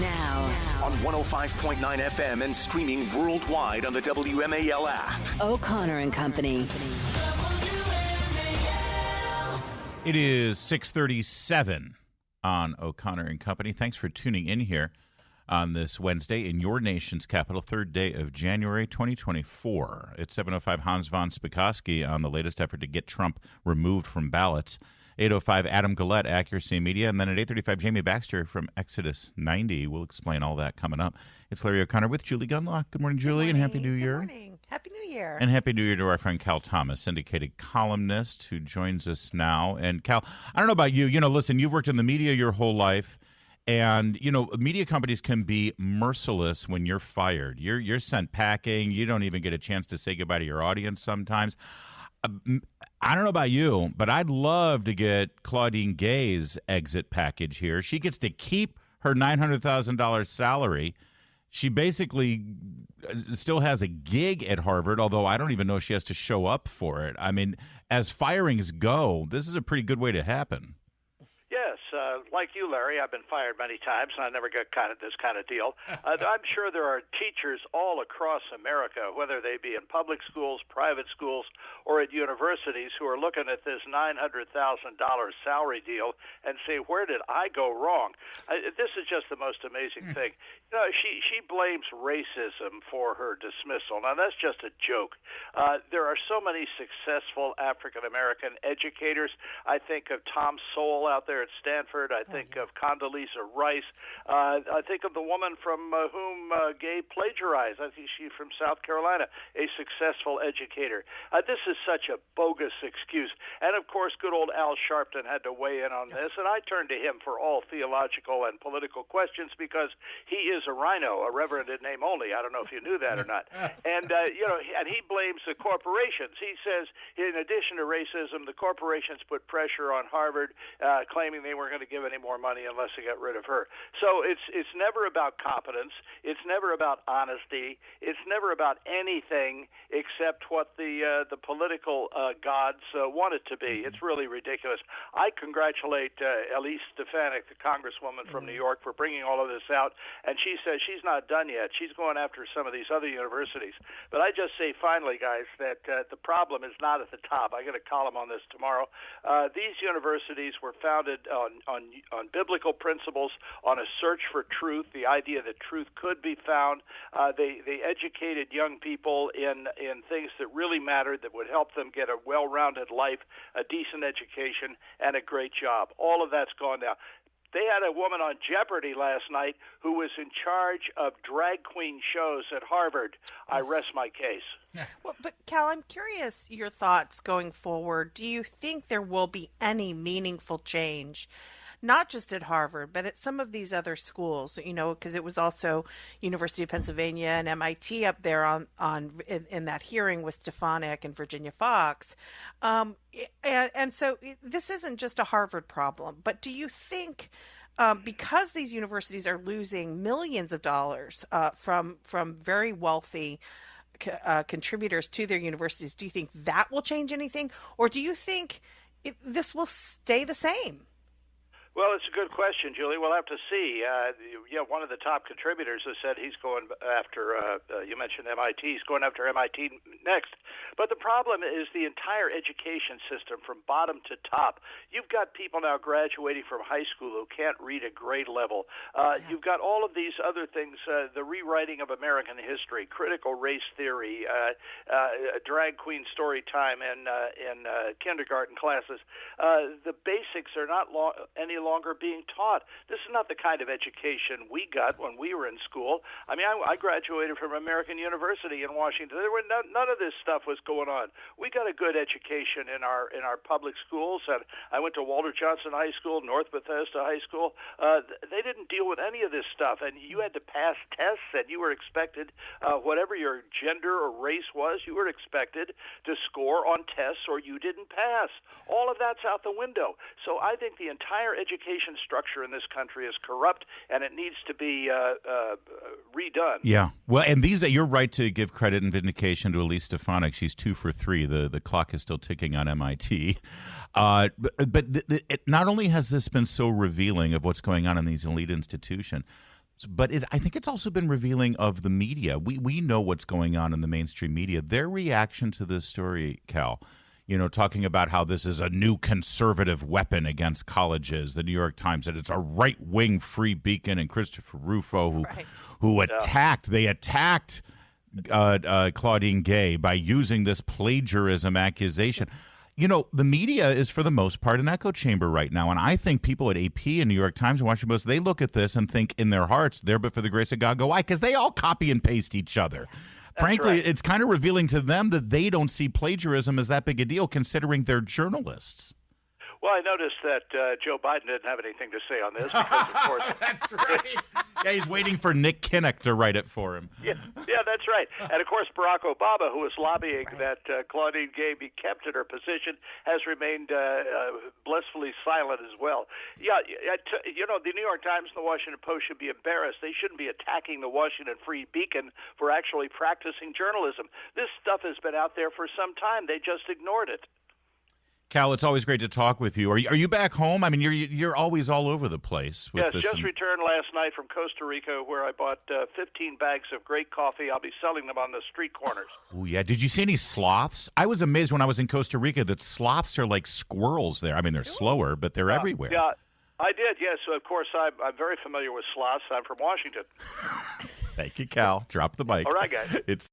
Now. On 105.9 FM and streaming worldwide on the WMAL app. O'Connor and Company. It is 6:37 on O'Connor and Company. Thanks for tuning in here on this Wednesday in your nation's capital, third day of January 2024. It's 7:05 Hans von Spakovsky on the latest effort to get Trump removed from ballots. 8:05 Adam Gillette, Accuracy Media. And then at 8:35, Jamie Baxter from Exodus 90. We'll explain all that coming up. It's Larry O'Connor with Julie Gunlock. Good morning, Julie, Good morning. and Happy New Year. Good morning. Happy New Year. And Happy New Year to our friend Cal Thomas, syndicated columnist who joins us now. And Cal, I don't know about you. Listen, you've worked in the media your whole life. And, media companies can be merciless when you're fired. You're sent packing. You don't even get a chance to say goodbye to your audience sometimes. I don't know about you, but I'd love to get Claudine Gay's exit package here. She gets to keep her $900,000 salary. She basically still has a gig at Harvard, although I don't even know if she has to show up for it. I mean, as firings go, this is a pretty good way to happen. Yes, like you, Larry, I've been fired many times, and I never got this kind of deal. I'm sure there are teachers all across America, whether they be in public schools, private schools, or at universities, who are looking at this $900,000 salary deal and say, where did I go wrong? This is just the most amazing thing. She blames racism for her dismissal. Now, that's just a joke. There are so many successful African-American educators. I think of Tom Sowell out there at Stanford. I think of Condoleezza Rice. I think of the woman from whom Gay plagiarized. I think she's from South Carolina, a successful educator. This is such a bogus excuse. And, of course, good old Al Sharpton had to weigh in on this, and I turned to him for all theological and political questions because he is a rhino, a reverend in name only. I don't know if you knew that or not. And, and he blames the corporations. He says, in addition to racism, the corporations put pressure on Harvard, claiming they weren't going to give any more money unless they got rid of her. So it's never about competence. It's never about honesty. It's never about anything except what the political gods want it to be. It's really ridiculous. I congratulate Elise Stefanik, the congresswoman from New York, for bringing all of this out. And she says she's not done yet. She's going after some of these other universities. But I just say finally, guys, that the problem is not at the top. I got a column on this tomorrow. These universities were founded on biblical principles, on a search for truth, the idea that truth could be found. They educated young people in things that really mattered, that would help them get a well-rounded life, a decent education, and a great job. All of that's gone now. They had a woman on Jeopardy last night who was in charge of drag queen shows at Harvard. I rest my case. Well, but Cal, I'm curious your thoughts going forward. Do you think there will be any meaningful change, not just at Harvard, but at some of these other schools? Because it was also University of Pennsylvania and MIT up there in that hearing with Stefanik and Virginia Fox. And so this isn't just a Harvard problem, but do you think because these universities are losing millions of dollars from very wealthy contributors to their universities, do you think that will change anything? Or do you think this will stay the same? Well, it's a good question, Julie. We'll have to see. One of the top contributors has said he's going after, you mentioned MIT, he's going after MIT next. But the problem is the entire education system from bottom to top. You've got people now graduating from high school who can't read at grade level. You've got all of these other things, the rewriting of American history, critical race theory, drag queen story time in kindergarten classes. The basics are not any longer being taught. This is not the kind of education we got when we were in school. I mean, I graduated from American University in Washington. There were none of this stuff was going on. We got a good education in our public schools, and I went to Walter Johnson High School, North Bethesda High School. They didn't deal with any of this stuff, and you had to pass tests, and you were expected, whatever your gender or race was, you were expected to score on tests, or you didn't pass. All of that's out the window. So I think the entire education structure in this country is corrupt, and it needs to be redone. Yeah. Well, and you're right to give credit and vindication to Elise Stefanik. She's 2 for 3. The clock is still ticking on MIT. But not only has this been so revealing of what's going on in these elite institutions, But I think it's also been revealing of the media. We know what's going on in the mainstream media. Their reaction to this story, Cal, talking about how this is a new conservative weapon against colleges. The New York Times said it's a right-wing free beacon, and Christopher Rufo, who attacked Claudine Gay by using this plagiarism accusation. The media is, for the most part, an echo chamber right now. And I think people at AP and New York Times and Washington Post, they look at this and think in their hearts, there but for the grace of God go. Why? Because they all copy and paste each other. Frankly, it's kind of revealing to them that they don't see plagiarism as that big a deal, considering they're journalists. Well, I noticed that Joe Biden didn't have anything to say on this because, of course... That's right. Yeah, he's waiting for Nick Kinnock to write it for him. Yeah, that's right. And, of course, Barack Obama, who was lobbying that Claudine Gay be kept in her position, has remained blissfully silent as well. Yeah, the New York Times and the Washington Post should be embarrassed. They shouldn't be attacking the Washington Free Beacon for actually practicing journalism. This stuff has been out there for some time. They just ignored it. Cal, it's always great to talk with you. Are you back home? I mean, you're always all over the place with this. Yes, just returned last night from Costa Rica, where I bought 15 bags of great coffee. I'll be selling them on the street corners. Oh, yeah. Did you see any sloths? I was amazed when I was in Costa Rica that sloths are like squirrels there. I mean, they're slower, but they're everywhere. Yeah, I did, yes. Of course, I'm very familiar with sloths. I'm from Washington. Thank you, Cal. Drop the mic. All right, guys. It's